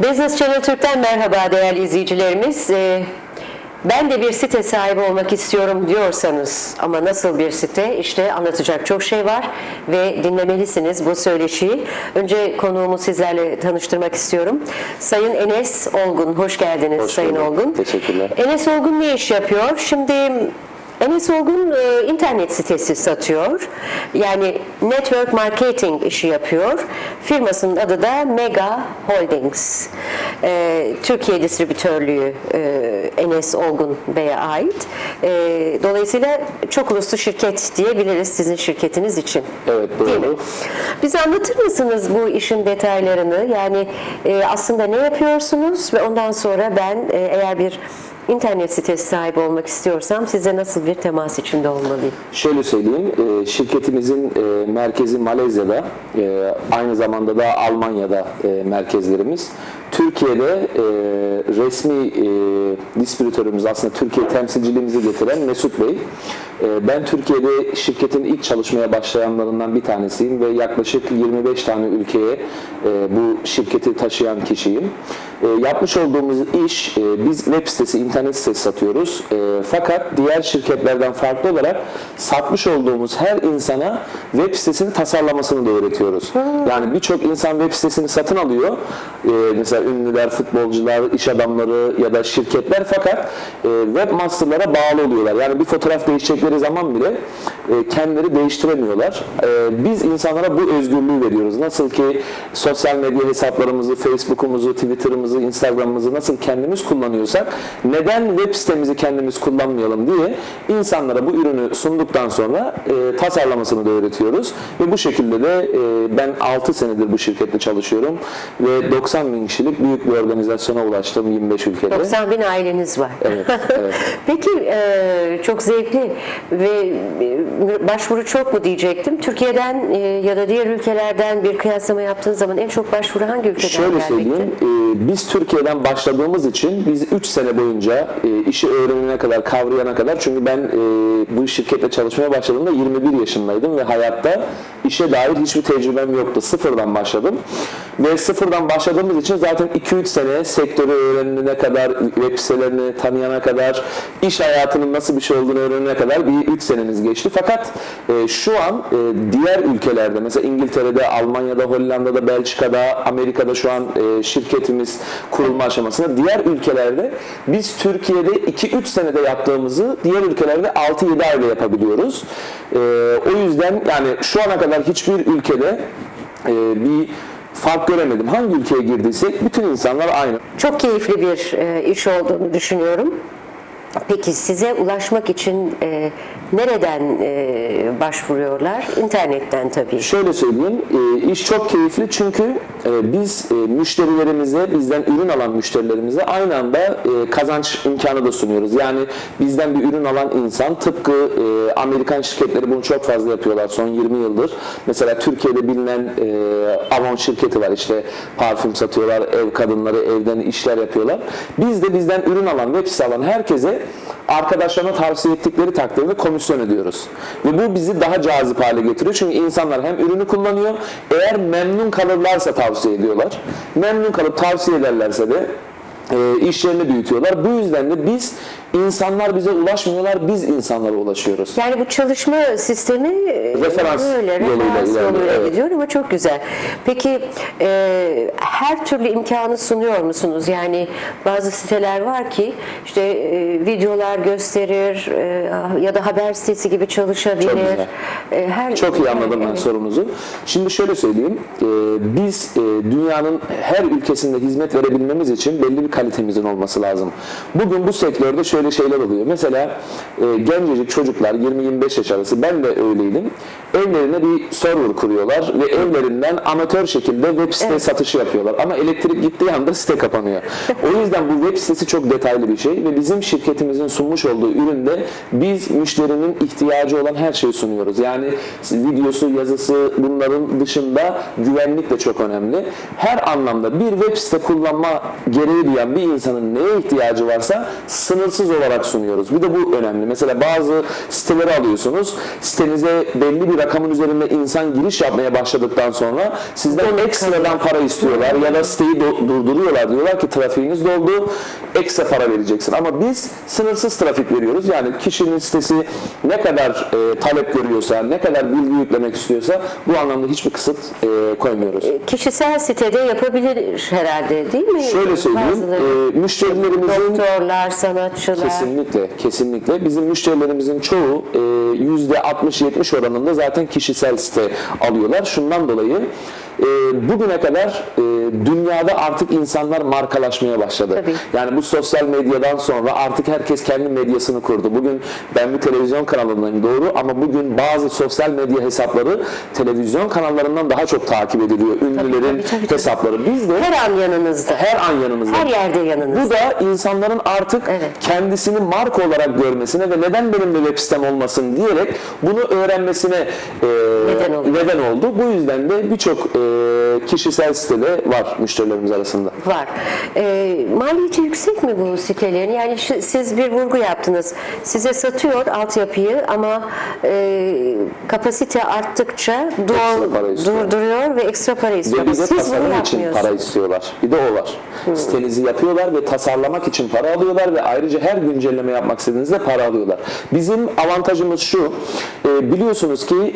Business Channel Türk'ten merhaba değerli izleyicilerimiz. Ben de bir site sahibi olmak istiyorum diyorsanız ama nasıl bir site? İşte anlatacak çok şey var ve dinlemelisiniz bu söyleşiyi. Önce konuğumu sizlerle tanıştırmak istiyorum. Sayın Enes Olgun, hoş geldiniz. Hoş Sayın bulduk. Olgun. Teşekkürler. Enes Olgun ne iş yapıyor? Şimdi Enes Olgun internet sitesi satıyor. Yani network marketing işi yapıyor. Firmasının adı da Mega Holdings. Türkiye distribütörlüğü Enes Olgun Bey'e ait. Dolayısıyla çok uluslu şirket diyebiliriz sizin şirketiniz için. Evet, Değil mi? doğru. Bize anlatır mısınız bu işin detaylarını? Yani aslında ne yapıyorsunuz ve ondan sonra ben eğer bir İnternet sitesi sahibi olmak istiyorsam size nasıl bir temas içinde olmalıyım? Şöyle söyleyeyim, şirketimizin merkezi Malezya'da, aynı zamanda da Almanya'da merkezlerimiz. Türkiye'de resmi distribütörümüz, aslında Türkiye temsilciliğimizi getiren Mesut Bey. Ben Türkiye'de şirketin ilk çalışmaya başlayanlarından bir tanesiyim ve yaklaşık 25 tane ülkeye bu şirketi taşıyan kişiyim. Yapmış olduğumuz iş, biz web sitesi, internet sitesi satıyoruz. Fakat diğer şirketlerden farklı olarak satmış olduğumuz her insana web sitesini tasarlamasını da öğretiyoruz. Yani birçok insan web sitesini satın alıyor. Mesela ünlüler, futbolcular, iş adamları ya da şirketler, fakat webmasterlara bağlı oluyorlar. Yani bir fotoğraf değişecekleri zaman bile kendileri değiştiremiyorlar. Biz insanlara bu özgürlüğü veriyoruz. Nasıl ki sosyal medya hesaplarımızı, Facebook'umuzu, Twitter'ımızı, Instagram'ımızı nasıl kendimiz kullanıyorsak, neden web sitemizi kendimiz kullanmayalım diye insanlara bu ürünü sunduktan sonra tasarlamasını da öğretiyoruz. Ve bu şekilde de ben 6 senedir bu şirkette çalışıyorum ve 90 bin kişilik büyük bir organizasyona ulaştım 25 ülkede. 90 bin aileniz var. Evet, evet. Peki çok zevkli ve başvuru çok mu diyecektim? Türkiye'den ya da diğer ülkelerden bir kıyaslama yaptığınız zaman en çok başvuru hangi ülkeden Şöyle gelmekte? söyleyeyim, biz Türkiye'den başladığımız için biz 3 sene boyunca işi öğrenene kadar, kavrayana kadar, çünkü ben bu şirkette çalışmaya başladığımda 21 yaşındaydım ve hayatta işe dair hiçbir tecrübem yoktu. Sıfırdan başladım ve sıfırdan başladığımız için zaten 2-3 sene sektörü öğrenene kadar, web sitelerini tanıyana kadar, iş hayatının nasıl bir şey olduğunu öğrenene kadar bir 3 senemiz geçti. Fakat şu an diğer ülkelerde, mesela İngiltere'de, Almanya'da, Hollanda'da, Belçika'da, Amerika'da şu an şirketimiz kurulma aşamasında. Diğer ülkelerde biz Türkiye'de 2-3 senede yaptığımızı diğer ülkelerde 6-7 ayda yapabiliyoruz. O yüzden yani şu ana kadar hiçbir ülkede bir fark göremedim. Hangi ülkeye girdiysek bütün insanlar aynı. Çok keyifli bir iş olduğunu düşünüyorum. Peki size ulaşmak için nereden başvuruyorlar? İnternetten tabii. Şöyle söyleyeyim, iş çok keyifli çünkü biz müşterilerimize, bizden ürün alan müşterilerimize aynı anda kazanç imkanı da sunuyoruz. Yani bizden bir ürün alan insan, tıpkı Amerikan şirketleri bunu çok fazla yapıyorlar son 20 yıldır. Mesela Türkiye'de bilinen Avon şirketi var, işte parfüm satıyorlar, ev kadınları, evden işler yapıyorlar. Biz de bizden ürün alan, web sitesi alan herkese arkadaşlarına tavsiye ettikleri takdirde komisyon ödüyoruz. Ve bu bizi daha cazip hale getiriyor. Çünkü insanlar hem ürünü kullanıyor, eğer memnun kalırlarsa tavsiye ediyorlar. Memnun kalıp tavsiye ederlerse de işlerini büyütüyorlar. Bu yüzden de biz, insanlar bize ulaşmıyorlar, biz insanlara ulaşıyoruz. Yani bu çalışma sistemi Referans yoluyla evet. gidiyor ama çok güzel. Peki her türlü imkanı sunuyor musunuz? Yani bazı siteler var ki işte videolar gösterir ya da haber sitesi gibi çalışabilir. Çok güzel. Çok iyi anladım ben sorunuzu. Şimdi şöyle söyleyeyim, biz dünyanın her ülkesinde hizmet verebilmemiz için belli bir kalitemizin olması lazım. Bugün bu sektörde şöyle şeyler oluyor. Mesela gencecik çocuklar, 20-25 yaş arası, ben de öyleydim. Evlerine bir server kuruyorlar ve evlerinden amatör şekilde web site satışı yapıyorlar. Ama elektrik gittiği anda site kapanıyor. O yüzden bu web sitesi çok detaylı bir şey ve bizim şirketimizin sunmuş olduğu üründe biz müşterinin ihtiyacı olan her şeyi sunuyoruz. Yani videosu, yazısı, bunların dışında güvenlik de çok önemli. Her anlamda bir web site kullanma gereği duyan bir insanın neye ihtiyacı varsa sınırsız olarak sunuyoruz. Bir de bu önemli. Mesela bazı siteleri alıyorsunuz. Sitenize belli bir rakamın üzerinde insan giriş yapmaya başladıktan sonra sizden ekstradan para istiyorlar ya da siteyi durduruyorlar. Diyorlar ki trafiğiniz doldu, ekstra para vereceksin. Ama biz sınırsız trafik veriyoruz. Yani kişinin sitesi ne kadar talep görüyorsa, ne kadar bilgi yüklemek istiyorsa bu anlamda hiçbir kısıt koymuyoruz. Kişisel sitede yapabilir herhalde, değil mi? Şöyle söyleyeyim, müşterilerimizin doktorlar, sanatçılar. kesinlikle bizim müşterilerimizin çoğu %60-70 oranında zaten kişisel site alıyorlar. Şundan dolayı bugüne kadar dünyada artık insanlar markalaşmaya başladı. Tabii. Yani bu sosyal medyadan sonra artık herkes kendi medyasını kurdu. Bugün ben bir televizyon kanalındayım, doğru, ama bugün bazı sosyal medya hesapları televizyon kanallarından daha çok takip ediliyor. Ünlülerin tabii. hesapları. Biz de Her an yanınızda. her an yanımızda. Her yerde yanınızda. Bu da insanların artık kendisini marka olarak görmesine ve neden benim de web sitem olmasın diyerek bunu öğrenmesine neden oldu. Bu yüzden de birçok kişisel sitede var müşterilerimiz arasında. Var. Maliyeti yüksek mi bu sitelerin? Yani siz bir vurgu yaptınız. Size satıyor altyapıyı ama kapasite arttıkça durduruyor ve ekstra para istiyor. Ve bize Siz bunu tasarım için yapmıyorsunuz. para istiyorlar. Bir de o var. Sitenizi yapıyorlar ve tasarlamak için para alıyorlar ve ayrıca her güncelleme yapmak istediğinizde para alıyorlar. Bizim avantajımız şu, biliyorsunuz ki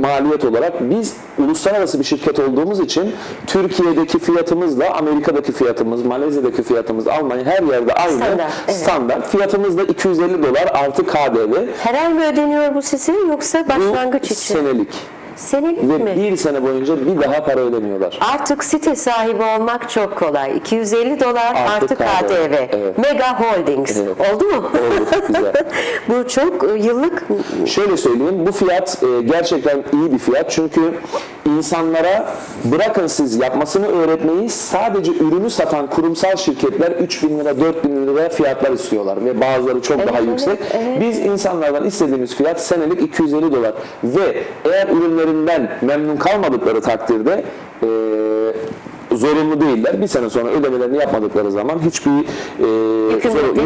maliyet olarak biz uluslararası bir şirket olduğumuz için Türkiye'deki fiyatımızla Amerika'daki fiyatımız, Malezya'daki fiyatımız, Almanya her yerde aynı standart. Fiyatımız da $250 artı KDV. Her ay mı ödeniyor bu size yoksa başlangıç için? Senelik. Senelik Ve mi? bir sene boyunca bir daha para ödemiyorlar. Artık site sahibi olmak çok kolay. $250 artı KDV. Evet. Mega Holdings. Evet. Oldu mu? Oldu, güzel. Bu çok yıllık. Şöyle söyleyeyim, bu fiyat gerçekten iyi bir fiyat. Çünkü insanlara bırakın siz yapmasını öğretmeyi, sadece ürünü satan kurumsal şirketler 3.000 lira, 4.000 lira fiyatlar istiyorlar ve bazıları çok daha yüksek. Evet. Biz insanlardan istediğimiz fiyat senelik $250 ve eğer ürünlerinden memnun kalmadıkları takdirde zorunlu değiller. Bir sene sonra ödemelerini yapmadıkları zaman hiçbir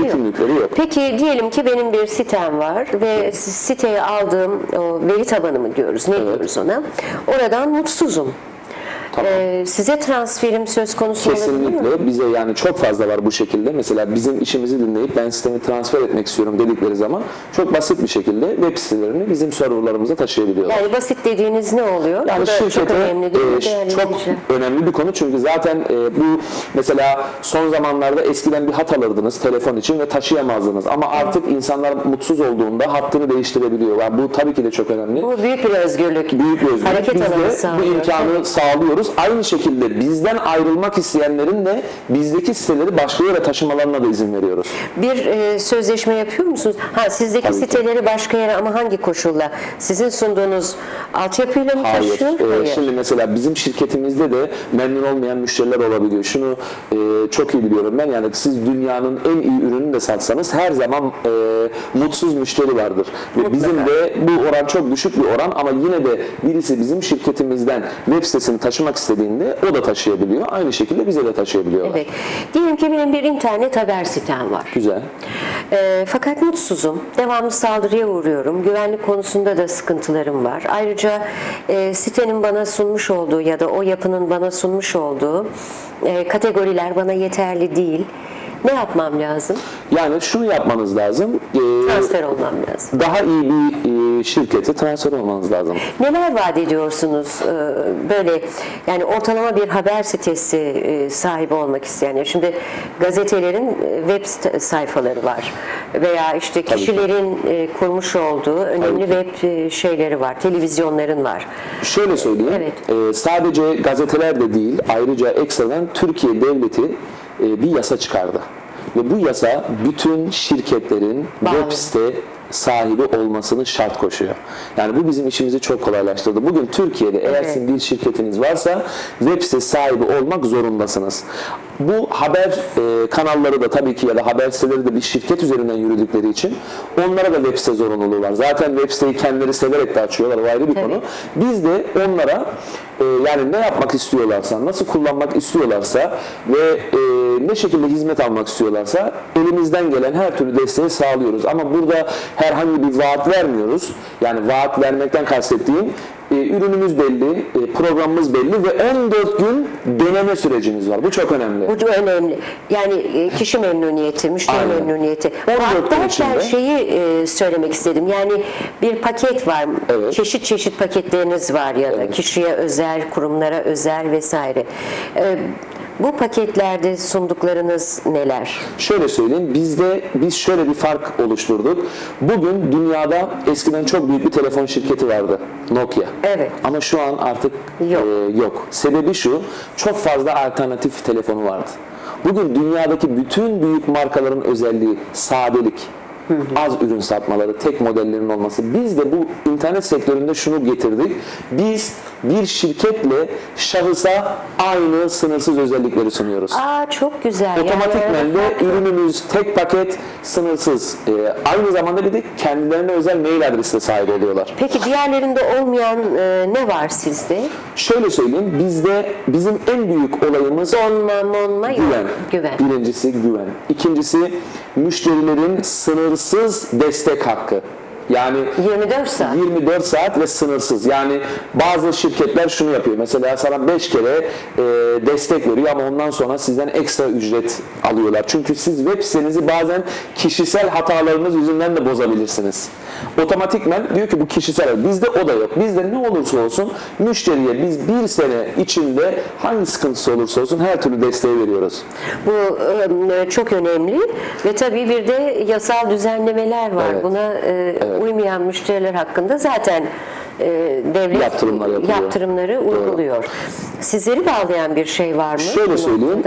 yükümlülükleri yok. Peki diyelim ki benim bir sitem var ve siteye aldığım o veri tabanı mı diyoruz, ne diyoruz ona? Oradan mutsuzum. Tamam. Size transferim söz konusu olabilir mi? Kesinlikle. Bize yani çok fazla var bu şekilde. Mesela bizim işimizi dinleyip ben sistemi transfer etmek istiyorum dedikleri zaman çok basit bir şekilde web sitelerini bizim serverlarımıza taşıyabiliyorlar. Yani basit dediğiniz ne oluyor? Yani bu da şirkete çok önemli değil mi? çok önemli bir konu, çünkü zaten bu mesela son zamanlarda eskiden bir hat alırdınız telefon için ve taşıyamazdınız ama artık insanlar mutsuz olduğunda hattını değiştirebiliyor. Yani bu tabii ki de çok önemli. Bu büyük bir özgürlük. Büyük bir özgürlük. Hareket Biz alanı de bu sağlıyor. imkanı sağlıyoruz. Aynı şekilde bizden ayrılmak isteyenlerin de bizdeki siteleri başka yere taşımalarına da izin veriyoruz. Bir sözleşme yapıyor musunuz? Sizdeki Tabii ki. siteleri başka yere, ama hangi koşulla? Sizin sunduğunuz altyapıyla mı taşıyor? Hayır. Şimdi mesela bizim şirketimizde de memnun olmayan müşteriler olabiliyor. Şunu çok iyi biliyorum ben. Yani siz dünyanın en iyi ürününü de satsanız her zaman mutsuz müşteri vardır. Ve bizim de bu oran çok düşük bir oran, ama yine de birisi bizim şirketimizden web sitesini taşımak istediğinde o da taşıyabiliyor. Aynı şekilde bize de taşıyabiliyorlar. Evet. Diyelim ki benim bir internet haber sitem var. Güzel. Fakat mutsuzum. Devamlı saldırıya uğruyorum. Güvenlik konusunda da sıkıntılarım var. Ayrıca sitenin bana sunmuş olduğu ya da o yapının bana sunmuş olduğu kategoriler bana yeterli değil. Ne yapmam lazım? Yani şunu yapmanız lazım. Transfer olmam lazım. Daha iyi bir şirkete transfer olmanız lazım. Neler vaat ediyorsunuz böyle, yani ortalama bir haber sitesi sahibi olmak isteyenler? Şimdi gazetelerin web sayfaları var veya işte kişilerin kurmuş olduğu önemli web şeyleri var, televizyonların var. Şöyle söyleyeyim, sadece gazeteler de değil, ayrıca ekstradan Türkiye Devleti bir yasa çıkardı. Ve bu yasa bütün şirketlerin web site sahibi olmasını şart koşuyor. Yani bu bizim işimizi çok kolaylaştırdı. Bugün Türkiye'de eğer sizin bir şirketiniz varsa web site sahibi olmak zorundasınız. Bu haber kanalları da tabii ki ya da haber siteleri de bir şirket üzerinden yürüdükleri için onlara da web site zorunluluğu var. Zaten web siteyi kendileri severek de açıyorlar. O ayrı bir konu. Biz de onlara yani ne yapmak istiyorlarsa, nasıl kullanmak istiyorlarsa ve ne şekilde hizmet almak istiyorlarsa elimizden gelen her türlü desteği sağlıyoruz. Ama burada herhangi bir vaat vermiyoruz. Yani vaat vermekten kastettiğim ürünümüz belli, programımız belli ve 14 gün deneme sürecimiz var. Bu çok önemli. Bu da önemli. Yani kişi memnuniyeti, müşteri Aynen. memnuniyeti. 14 gün Hatta içinde. şeyi söylemek istedim. Yani bir paket var. Evet. Çeşit çeşit paketleriniz var ya da Evet. kişiye özel, kurumlara özel vesaire. Bu paketlerde sunduklarınız neler? Şöyle söyleyeyim, biz şöyle bir fark oluşturduk. Bugün dünyada eskiden çok büyük bir telefon şirketi vardı, Nokia. Evet. Ama şu an artık Yok. yok. Sebebi şu, çok fazla alternatif telefonu vardı. Bugün dünyadaki bütün büyük markaların özelliği sadelik, az ürün satmaları, tek modellerin olması. Biz de bu internet sektöründe şunu getirdik. Biz bir şirketle şahısa aynı sınırsız özellikleri sunuyoruz. Çok güzel. Otomatikmen Yani de ürünümüz tek paket, sınırsız. Aynı zamanda bir de kendilerine özel mail adresine sahip oluyorlar. Peki diğerlerinde olmayan ne var sizde? Şöyle söyleyeyim, bizim en büyük olayımız Donma yok. güven. Birincisi güven. İkincisi müşterilerin sınırsız destek hakkı. Yani 24 saat. 24 saat ve sınırsız. Yani bazı şirketler şunu yapıyor. Mesela sana 5 kere destek veriyor ama ondan sonra sizden ekstra ücret alıyorlar. Çünkü siz web sitenizi bazen kişisel hatalarınız yüzünden de bozabilirsiniz. Otomatikmen diyor ki bu kişisel. Bizde o da yok. Bizde ne olursa olsun müşteriye biz bir sene içinde hangi sıkıntısı olursa olsun her türlü desteği veriyoruz. Bu çok önemli ve tabii bir de yasal düzenlemeler var. Evet. Buna uymayan müşteriler hakkında zaten devlet yaptırımları uyguluyor. Sizleri bağlayan bir şey var mı? Şöyle söyleyeyim,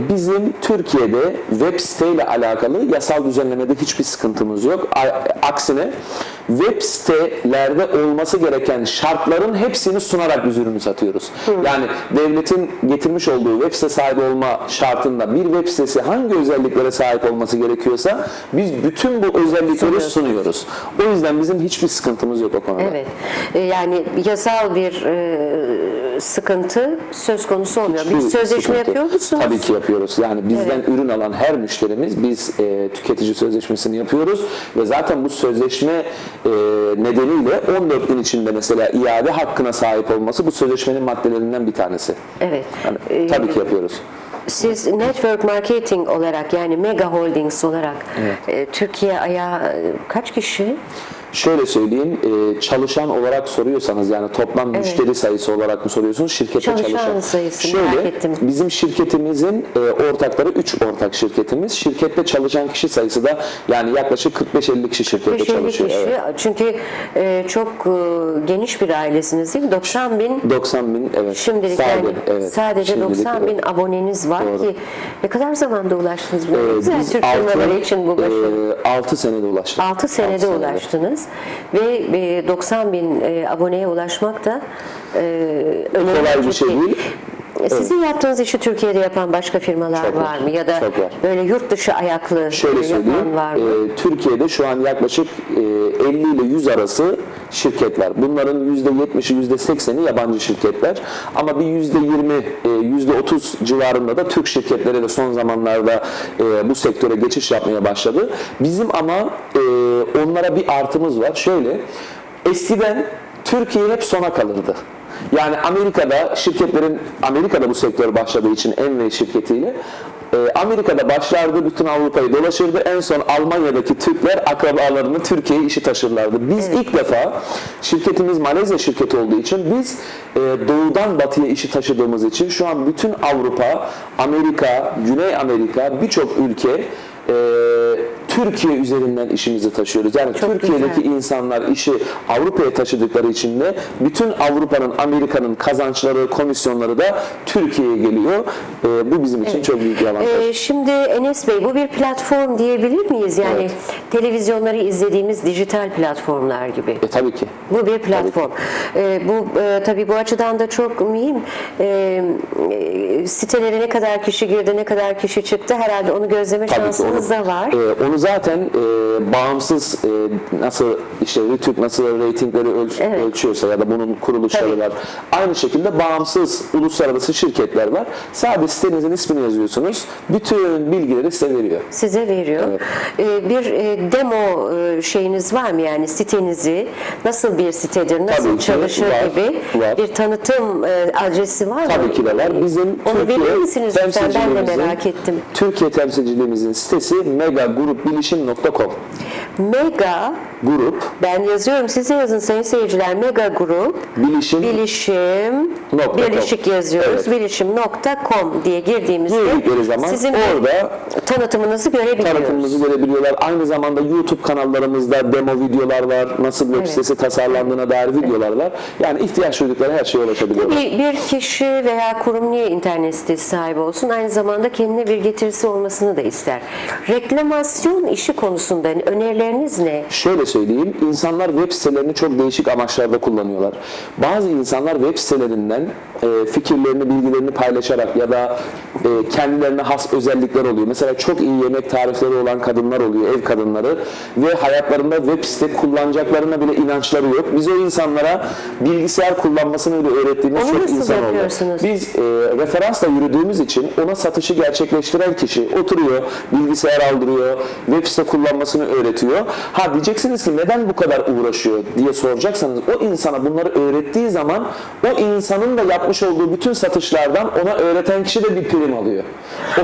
bizim Türkiye'de web siteyle alakalı yasal düzenlemede hiçbir sıkıntımız yok. Aksine web sitelerde olması gereken şartların hepsini sunarak biz ürünü satıyoruz. Yani devletin getirmiş olduğu web site sahibi olma şartında bir web sitesi hangi özelliklere sahip olması gerekiyorsa biz bütün bu özellikleri sunuyoruz. O yüzden bizim hiçbir sıkıntımız yok o konuda. Evet. Yani yasal bir sıkıntı söz konusu olmuyor. Bir sözleşme yapıyor musunuz? Tabii ki yapıyoruz. Yani bizden ürün alan her müşterimiz biz tüketici sözleşmesini yapıyoruz ve zaten bu sözleşme nedeniyle 14 gün içinde mesela iade hakkına sahip olması bu sözleşmenin maddelerinden bir tanesi. Evet. Yani, tabii ki yapıyoruz. Siz network marketing olarak yani Mega Holdings olarak Türkiye ayağı kaç kişi? Şöyle söyleyeyim, çalışan olarak soruyorsanız yani toplam müşteri sayısı olarak mı soruyorsunuz? Şirkette çalışan sayısı merak ettim. Bizim şirketimizin ortakları 3 ortak şirketimiz. Şirkette çalışan kişi sayısı da yani yaklaşık 45-50 kişi şirkette çalışıyor. Kişi. Evet. Çünkü çok geniş bir ailesiniz değil mi? 90 bin. 90 bin evet. Şimdilik sadece 90 bin aboneniz var ki ne kadar zamanda ulaştınız buna? Güzel Türk firmaları için bu başarı. 6 senede ulaştık. 6 senede ulaştınız ve 90 bin aboneye ulaşmak da önemli. Kolay bir şey değil. Sizin yaptığınız işi Türkiye'de yapan başka firmalar Çok var mı? Ya da çok var. böyle yurt dışı ayaklı Şöyle söyleyeyim, yapan var mı? Türkiye'de şu an yaklaşık 50 ile 100 arası şirket var. Bunların %70'i %80'i yabancı şirketler. Ama bir %20, %30 civarında da Türk şirketleri de son zamanlarda bu sektöre geçiş yapmaya başladı. Bizim ama onlara bir artımız var. Şöyle, eskiden Türkiye hep sona kalırdı. Yani Amerika'da bu sektör başladığı için Envy şirketiyle Amerika'da başlardı, bütün Avrupa'yı dolaşırdı. En son Almanya'daki Türkler akrabalarını Türkiye'ye işi taşırlardı. Biz ilk defa şirketimiz Malezya şirketi olduğu için biz doğudan batıya işi taşıdığımız için şu an bütün Avrupa, Amerika, Güney Amerika birçok ülke Türkiye üzerinden işimizi taşıyoruz. Yani çok Türkiye'deki güzel. insanlar işi Avrupa'ya taşıdıkları için de bütün Avrupa'nın, Amerika'nın kazançları, komisyonları da Türkiye'ye geliyor. Bu bizim için çok büyük bir avantaj. Şimdi Enes Bey bu bir platform diyebilir miyiz? Yani televizyonları izlediğimiz dijital platformlar gibi. Tabii ki. Bu bir platform. Tabii bu açıdan da çok mühim. Sitelere ne kadar kişi girdi, ne kadar kişi çıktı herhalde onu gözleme Tabii ki şansınız da var. Onu zaten bağımsız nasıl işte YouTube nasıl reytingleri ölçüyorsa ya da bunun kuruluşları var. Aynı şekilde bağımsız uluslararası şirketler var. Sadece sitenizin ismini yazıyorsunuz. Bütün bilgileri size veriyor. Size veriyor. Evet. Bir demo şeyiniz var mı, yani sitenizi nasıl bir sitedir, nasıl Tabii ki çalışır var, gibi var. bir tanıtım adresi var mı? Tabii ki de var. Bizim Onu verir misiniz lütfen? Ben de temsilciliğimizin- merak ettim. Türkiye temsilciliğimizin sitesi megagrupbilişim.com. Mega, Grup ben yazıyorum, siz de yazın sayın seyirciler. Mega Grup bilişim Bilişim Birleşik yazıyoruz. Evet. Bilişim.com diye girdiğimizde girdikleri zaman sizin orada tanıtımınızı görebiliyoruz. tanıtımımızı görebiliyorlar. Aynı zamanda YouTube kanallarımızda demo videolar var. Nasıl web sitesi tasarlandığına dair videolar var. Yani ihtiyaç duydukları her şeye ulaşabiliyorlar. Bir kişi veya kurum niye internet sitesi sahibi olsun? Aynı zamanda kendine bir getirisi olmasını da ister. Reklamasyon işi konusunda önerileriniz ne? Şöyle söyleyeyim, insanlar web sitelerini çok değişik amaçlarda kullanıyorlar. Bazı insanlar web sitelerinden fikirlerini, bilgilerini paylaşarak ya da kendilerine has özellikler oluyor. Mesela çok iyi yemek tarifleri olan kadınlar oluyor, ev kadınları ve hayatlarında web site kullanacaklarına bile inançları yok. Biz o insanlara bilgisayar kullanmasını bile öğrettiğimiz Onu çok nasıl insan oldu. yapıyorsunuz? Biz referansla yürüdüğümüz için ona satışı gerçekleştiren kişi oturuyor, bilgisayar aldırıyor, web site kullanmasını öğretiyor. Ha diyeceksiniz ki neden bu kadar uğraşıyor diye soracaksanız, o insana bunları öğrettiği zaman o insanın da yapmış olduğu bütün satışlardan ona öğreten kişi de bir prim alıyor.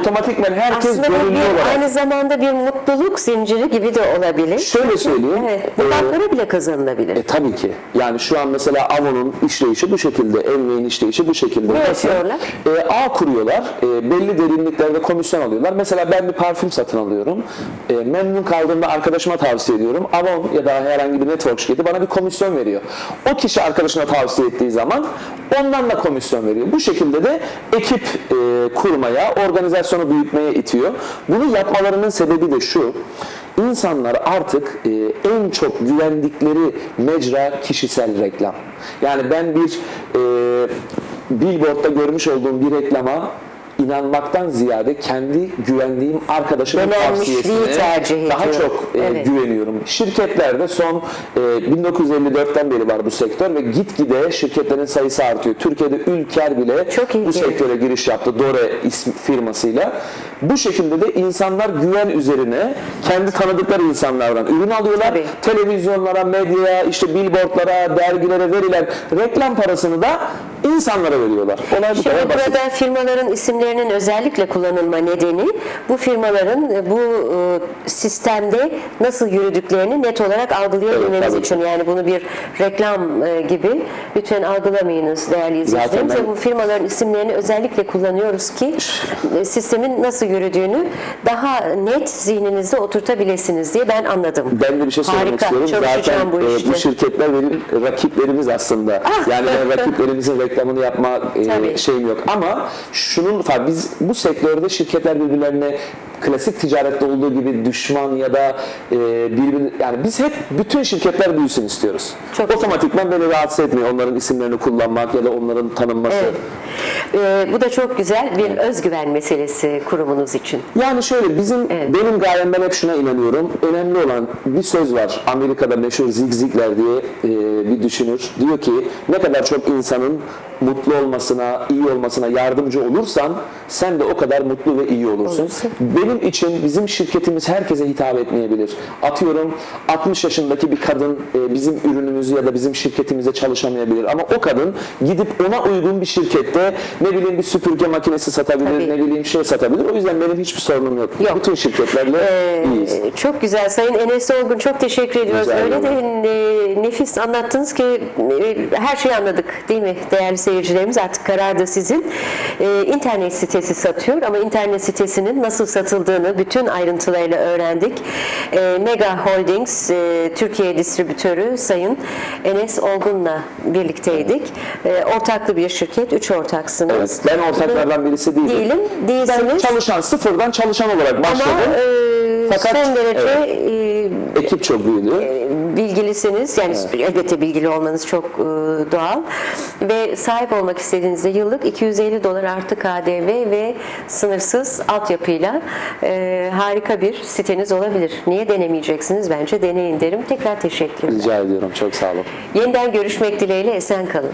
Otomatikman herkes Aslında bu gönüllü olarak. aynı zamanda bir mutluluk zinciri gibi de olabilir. Şöyle söyleyeyim. Evet, buradan para bile kazanılabilir. Tabii ki. Yani şu an mesela Avon'un işleyişi bu şekilde, Envey'in işleyişi bu şekilde. Ne Nasıl? yapıyorlar? Ağ kuruyorlar, belli derinliklerde komisyon alıyorlar. Mesela ben bir parfüm satın alıyorum. Memnun kaldığımda arkadaşıma tavsiye ediyorum. Avon ya da herhangi bir network şirketi bana bir komisyon veriyor. O kişi arkadaşına tavsiye ettiği zaman ondan da komisyon veriyor. Bu şekilde de ekip kurmaya, organizasyonu büyütmeye itiyor. Bunu yapmalarının sebebi de şu: İnsanlar artık en çok güvendikleri mecra kişisel reklam. Yani ben bir billboardda görmüş olduğum bir reklama inanmaktan ziyade kendi güvendiğim arkadaşımın Denenmişliği tavsiyesine tercih daha ediyor. çok Evet. güveniyorum. Şirketlerde son 1954'ten beri var bu sektör ve gitgide şirketlerin sayısı artıyor. Türkiye'de Ülker bile Çok bu ilginç. sektöre giriş yaptı Dore ismi firmasıyla. Bu şekilde de insanlar güven üzerine kendi tanıdıkları insanlardan ürün alıyorlar. Tabii. Televizyonlara, medyaya, işte billboardlara, dergilere verilen reklam parasını da insanlara veriyorlar. Olay bu Şimdi kadar basit. burada firmaların isimlerinin özellikle kullanılma nedeni bu firmaların bu sistemde nasıl yürüdüklerini net olarak algılayabilmeniz Evet, tabii. için. Yani bunu bir reklam gibi lütfen algılamayınız değerli izleyicilerimiz. Zaten ben- Bu firmaların isimlerini özellikle kullanıyoruz ki sistemin nasıl yürüdüğünü daha net zihninizde oturtabilirsiniz diye ben anladım. Ben de bir şey söylemek Harika, istiyorum. çalışacağım Zaten bu işte. bu şirketler benim rakiplerimiz aslında. Yani ben rakiplerimizin reklamını yapma Tabii. şeyim yok. Ama şunun farkı, biz bu sektörde şirketler birbirlerine klasik ticarette olduğu gibi düşman ya da yani biz hep bütün şirketler büyüsün istiyoruz. Çok Otomatikman beni rahatsız etmiyor onların isimlerini kullanmak ya da onların tanınması. Bu da çok güzel bir özgüven meselesi kurumunuz için. Yani şöyle benim gayemden hep şuna inanıyorum. Önemli olan bir söz var. Amerika'da meşhur Zig Ziglar diye bir düşünür. Diyor ki ne kadar çok insanın mutlu olmasına, iyi olmasına yardımcı olursan sen de o kadar mutlu ve iyi olursun. Benim için bizim şirketimiz herkese hitap etmeyebilir. Atıyorum 60 yaşındaki bir kadın bizim ürünümüzü ya da bizim şirketimizde çalışamayabilir. Ama o kadın gidip ona uygun bir şirkette ne bileyim bir süpürge makinesi satabilir, Tabii. ne bileyim şey satabilir. O yüzden benim hiçbir sorunum yok. Yok. Bütün şirketlerle iyiyiz. Çok güzel. Sayın Enes Olgun, çok teşekkür ediyoruz. Rica Öyle ederim. de nefis anlattınız ki her şeyi anladık değil mi değerli seyircilerimiz? Artık karar da sizin. İnternet sitesi satıyor ama internet sitesinin nasıl satıldığını bütün ayrıntılarıyla öğrendik. Mega Holdings Türkiye distribütörü Sayın Enes Olgun'la birlikteydik. Ortaklı bir şirket, 3 ortaksınız. Evet, ben ortaklardan birisi değilim. Değilim, değilsiniz. Ben sıfırdan çalışan olarak başladım. Ama Fakat son derece Ekip çok büyüdü. bilgilisiniz. Yani elbette bilgili olmanız çok doğal. Ve sahip olmak istediğinizde yıllık $250 artı KDV ve sınırsız altyapıyla harika bir siteniz olabilir. Niye denemeyeceksiniz? Bence deneyin derim. Tekrar teşekkürler. Rica ediyorum. Çok sağ olun. Yeniden görüşmek dileğiyle, esen kalın.